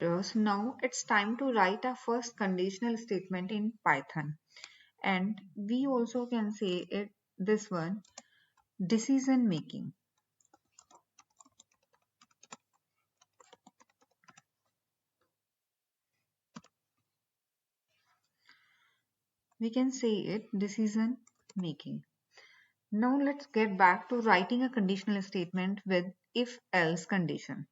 So now it's time to write our first conditional statement in Python. And we also can say it this one, decision making. We can say it decision making. Now let's get back to writing a conditional statement with if else condition.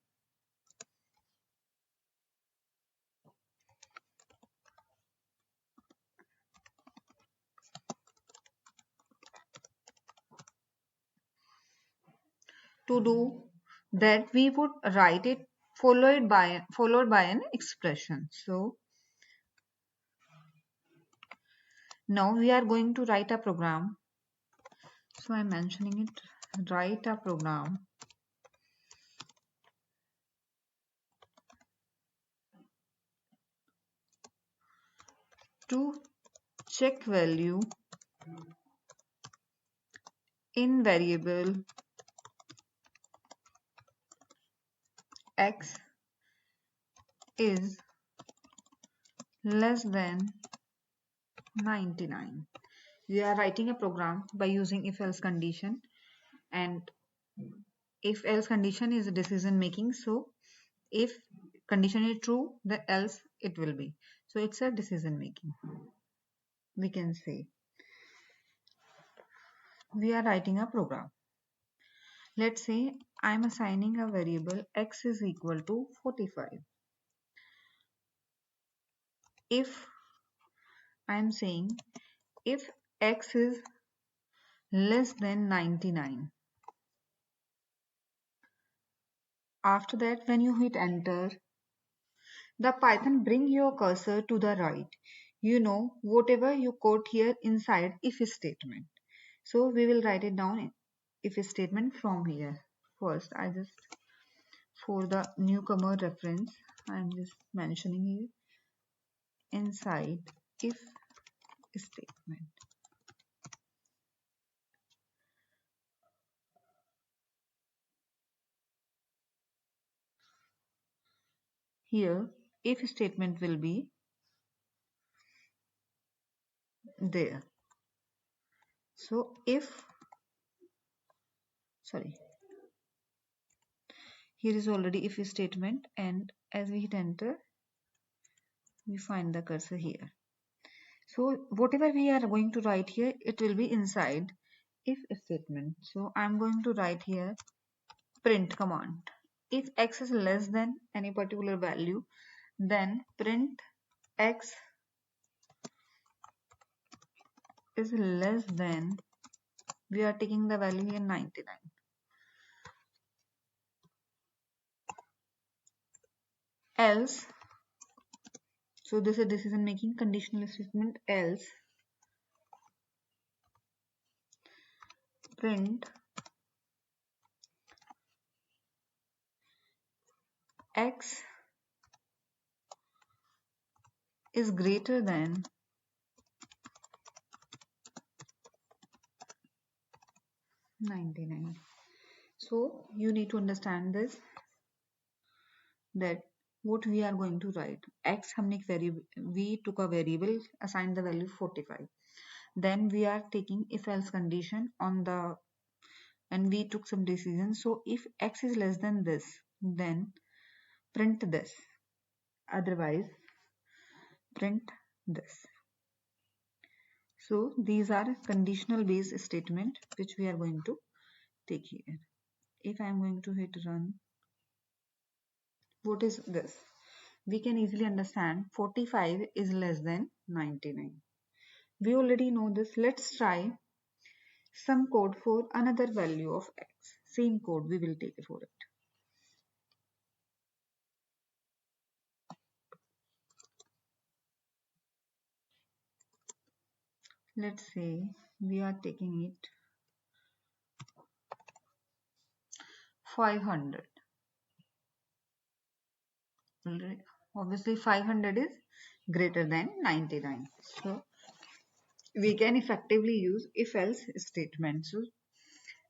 To do that, we would write it followed by an expression. So now we are going to write a program. So I'm mentioning it, write a program to check value in variable x is less than 99. We are writing a program by using if else condition, and if else condition is decision making. So if condition is true, then else it will be. So it's a decision making. We can say we are writing a program. Let's say I'm assigning a variable x is equal to 45. If I'm saying if x is less than 99, after that when you hit enter, the Python bring your cursor to the right. You know whatever you quote here inside if statement. So we will write it down in if statement from here. First, I just for the newcomer reference, I'm just mentioning here inside if statement. Here, if statement will be there. So if, sorry, here is already if statement, and as we hit enter, we find the cursor here. So whatever we are going to write here, it will be inside if statement. So I'm going to write here print command. If x is less than any particular value, then print x is less than, we are taking the value here 99. Else, so this is decision making conditional statement, else print x is greater than 99. So you need to understand this, that what we are going to write. X हमने we took a variable, assigned the value 45. Then we are taking if else condition on the, and we took some decisions. So if x is less than this, then print this. Otherwise, print this. So these are conditional based statement which we are going to take here. If I am going to hit run, what is this? We can easily understand 45 is less than 99. We already know this. Let's try some code for another value of x. Same code we will take for it. Let's say we are taking it 500. Obviously 500 is greater than 99. So we can effectively use if else statement. So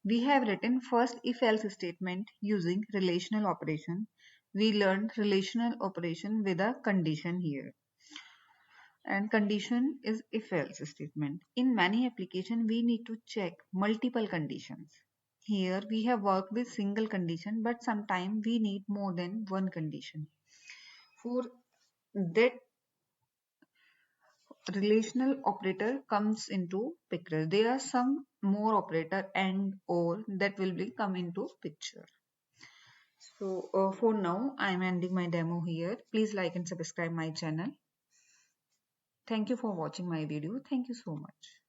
we have written first if else statement using relational operation. We learned relational operation with a condition here. And condition is if else statement. In many applications, we need to check multiple conditions. Here we have worked with single condition, but sometimes we need more than one condition. For that, relational operator comes into picture. There are some more operator and or that will be come into picture. So for now, I'm ending my demo here. Please like and subscribe my channel. Thank you for watching my video. Thank you so much.